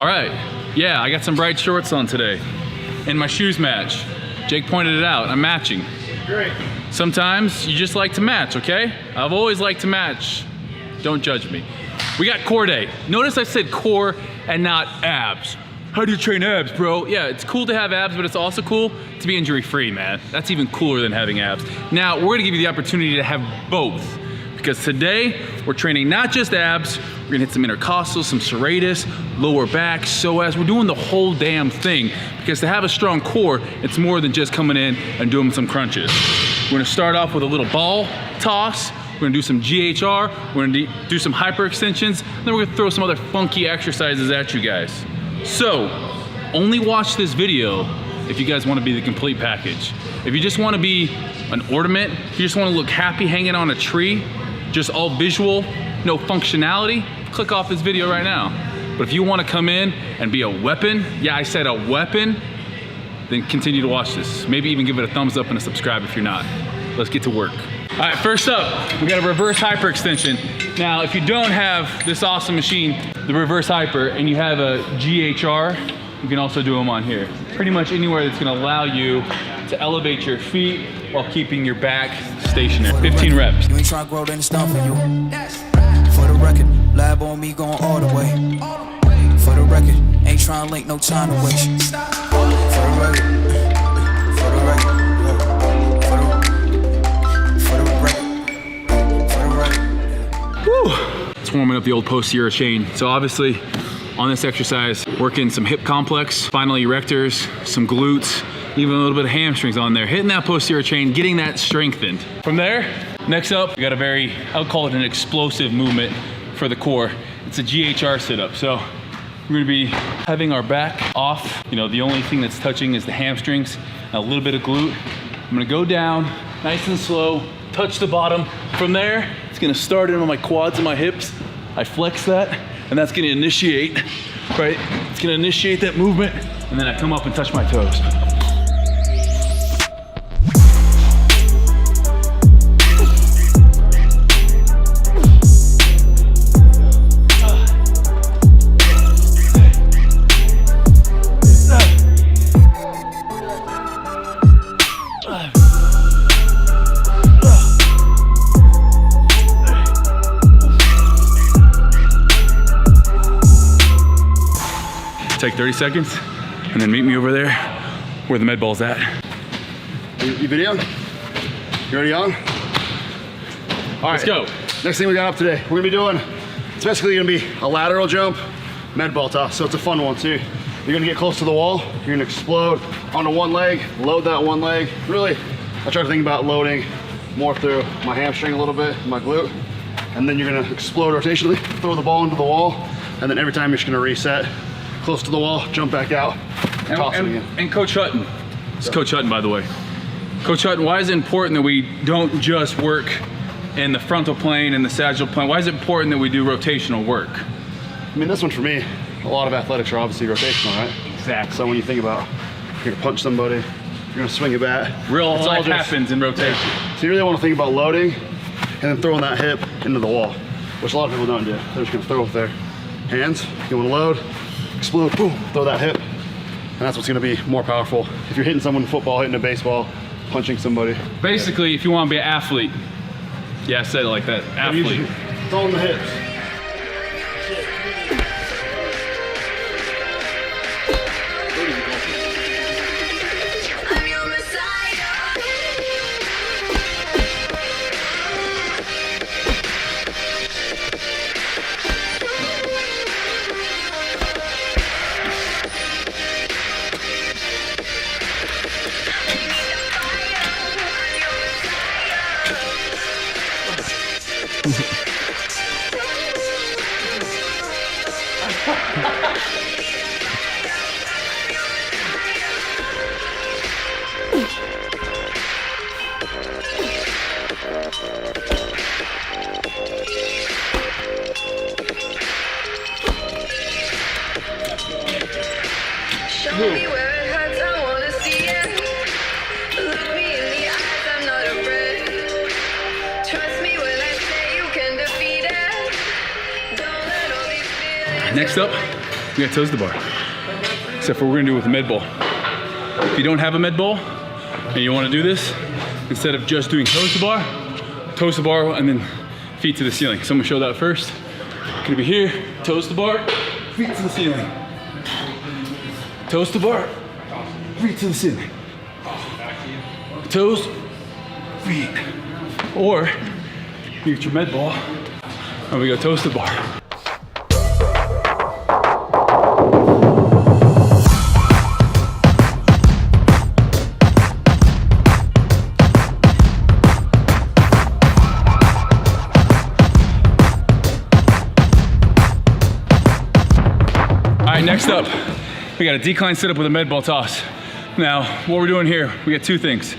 All right, yeah, I got some bright shorts on today. And my shoes match. Jake pointed it out, I'm matching. Great. Sometimes you just like to match, okay? I've always liked to match. Don't judge me. We got core day. Notice I said core and not abs. How do you train abs, bro? Yeah, it's cool to have abs, but it's also cool to be injury-free, man. That's even cooler than having abs. Now, we're gonna give you the opportunity to have both, because today, we're training not just abs, we're gonna hit some intercostals, some serratus, lower back, psoas. We're doing the whole damn thing, because to have a strong core, it's more than just coming in and doing some crunches. We're gonna start off with a little ball toss. We're gonna do some GHR, we're gonna do some hyperextensions, then we're gonna throw some other funky exercises at you guys. So, only watch this video if you guys wanna be the complete package. If you just wanna be an ornament, if you just wanna look happy hanging on a tree, just all visual, no functionality, click off this video right now. But if you wanna come in and be a weapon, yeah, I said a weapon, then continue to watch this. Maybe even give it a thumbs up and a subscribe if you're not. Let's get to work. All right, first up, we got a reverse hyperextension. Now, if you don't have this awesome machine, the reverse hyper, and you have a GHR, you can also do them on here. Pretty much anywhere that's gonna allow you to elevate your feet while keeping your back stationary. 15 reps. You ain't trying to grow, then it's done for you. For the record, lab on me going all the way. For the record, ain't trying to link, no time to waste. For the record, for the record. It's warming up the old posterior chain. So obviously on this exercise, working some hip complex, spinal erectors, some glutes, even a little bit of hamstrings on there, hitting that posterior chain, getting that strengthened. From there, next up, we got a very, I would call it an explosive movement for the core. It's a GHR sit-up. So we're gonna be having our back off. You know, the only thing that's touching is the hamstrings, and a little bit of glute. I'm gonna go down, nice and slow, touch the bottom. From there, it's gonna start in on my quads and my hips. I flex that, and that's gonna initiate, right? It's gonna initiate that movement, and then I come up and touch my toes. Take 30 seconds, and then meet me over there where the med ball's at. You video? You already on? All right, let's go. Next thing we got up today, we're gonna be doing, it's basically gonna be a lateral jump, med ball toss, so it's a fun one too. You're gonna get close to the wall, you're gonna explode onto one leg, load that one leg. Really, I try to think about loading more through my hamstring a little bit, my glute, and then you're gonna explode rotationally, throw the ball into the wall, and then every time you're just gonna reset, close to the wall, jump back out, toss it again. And Coach Hutton, it's Coach Hutton by the way. Coach Hutton, why is it important that we don't just work in the frontal plane and the sagittal plane? Why is it important that we do rotational work? I mean, this one for me, a lot of athletics are obviously rotational, right? Exactly. So when you think about, you're gonna punch somebody, you're gonna swing a bat. Real life happens in rotation. So you really wanna think about loading and then throwing that hip into the wall, which a lot of people don't do. They're just gonna throw with their hands. You wanna load, explode, boom, throw that hip. And that's what's gonna be more powerful. If you're hitting someone in football, hitting a baseball, punching somebody. Basically, if you wanna be an athlete, yeah, I said it like that, athlete. It's all in the hips. Show me where it hurts, I wanna see it. Look me in the eyes, I'm not afraid. Trust me when I say you can defeat it. Don't let all these feelings. Next up, we got toes to bar. Except for we're gonna do it with a med ball. If you don't have a med ball and you wanna do this, instead of just doing toes to bar and then feet to the ceiling. So I'm gonna show that first. Gonna be here, toes to bar, feet to the ceiling. Toes to bar, feet to the ceiling. Toes, feet. Or you get your med ball and we go toes to bar. All right, next up, we got a decline sit up with a med ball toss. Now, what we're doing here, we got two things.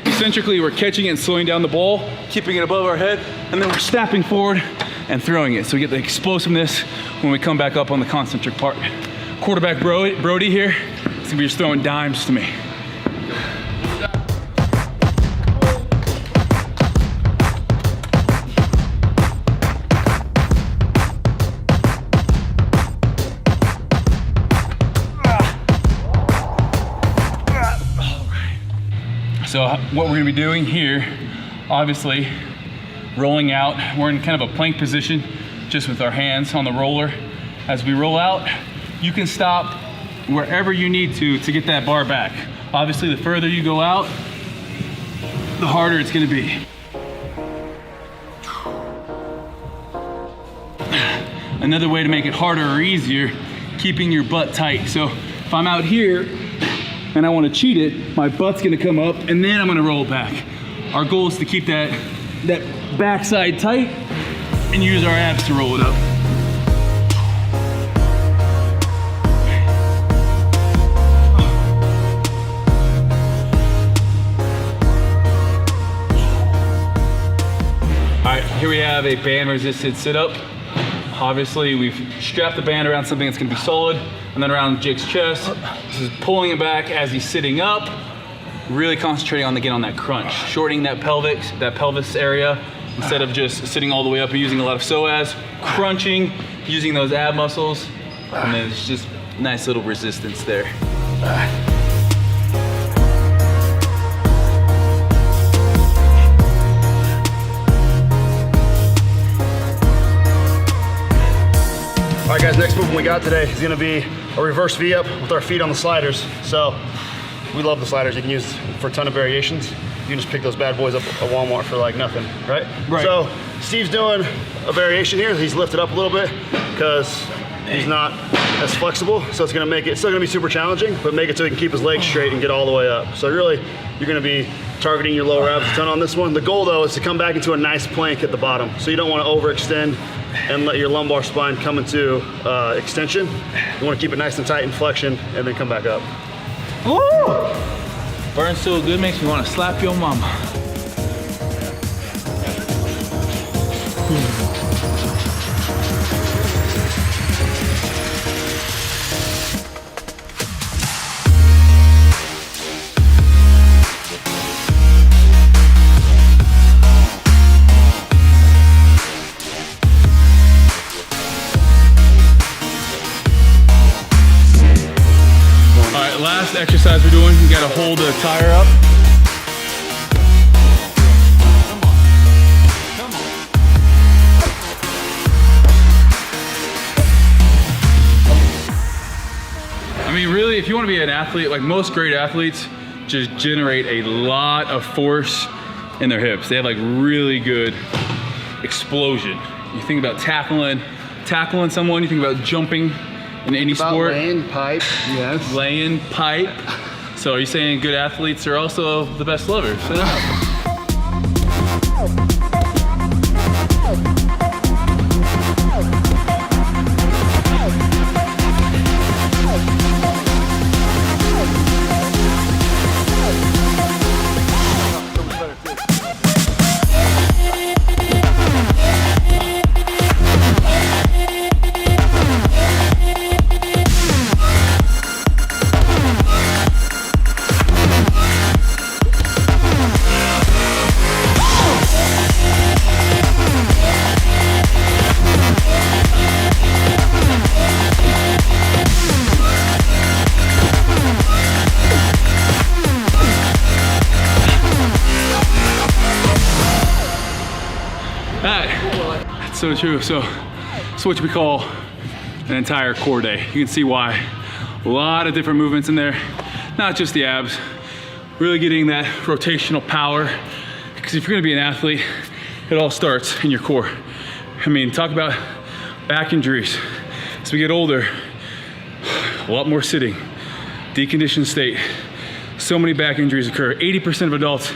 Eccentrically, we're catching it and slowing down the ball, keeping it above our head, and then we're snapping forward and throwing it. So we get the explosiveness when we come back up on the concentric part. Quarterback Brody here, he's gonna be just throwing dimes to me. So what we're gonna be doing here, obviously, rolling out, we're in kind of a plank position, just with our hands on the roller. As we roll out, you can stop wherever you need to get that bar back. Obviously, the further you go out, the harder it's gonna be. Another way to make it harder or easier, keeping your butt tight. So if I'm out here, and I want to cheat it, my butt's gonna come up and then I'm gonna roll back. Our goal is to keep that backside tight and use our abs to roll it up. All right, here we have a band resisted sit up. Obviously, we've strapped the band around something that's gonna be solid, and then around Jake's chest. This is pulling it back as he's sitting up, really concentrating on on that crunch, shortening that pelvis area, instead of just sitting all the way up and using a lot of psoas, crunching, using those ab muscles, and then it's just nice little resistance there. All right, guys, next movement we got today is gonna be a reverse V-up with our feet on the sliders. So we love the sliders. You can use for a ton of variations. You can just pick those bad boys up at Walmart for like nothing, right? Right. So Steve's doing a variation here. He's lifted up a little bit because he's not as flexible. So it's gonna make it, still gonna be super challenging, but make it so he can keep his legs straight and get all the way up. So really, you're gonna be targeting your lower abs a ton on this one. The goal though is to come back into a nice plank at the bottom. So you don't wanna overextend and let your lumbar spine come into extension. You wanna keep it nice and tight in flexion and then come back up. Woo! Burns so good, makes me want to slap your mama. Last exercise we're doing, you gotta hold the tire up. I mean, really, if you wanna be an athlete, like most great athletes, just generate a lot of force in their hips. They have like really good explosion. You think about tackling someone, you think about jumping in any sport. Laying pipe, yes. Laying pipe. So are you saying good athletes are also the best lovers? So true. So it's what we call an entire core day. You can see why. A lot of different movements in there, not just the abs. Really getting that rotational power. Because if you're gonna be an athlete, it all starts in your core. I mean, talk about back injuries. As we get older, a lot more sitting, deconditioned state. So many back injuries occur. 80% of adults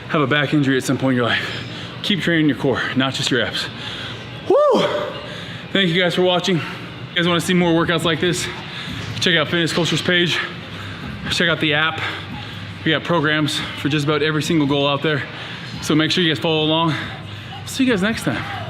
have a back injury at some point in your life. Keep training your core, not just your abs. Woo! Thank you guys for watching. If you guys wanna see more workouts like this, check out Fitness Culture's page. Check out the app. We got programs for just about every single goal out there. So make sure you guys follow along. See you guys next time.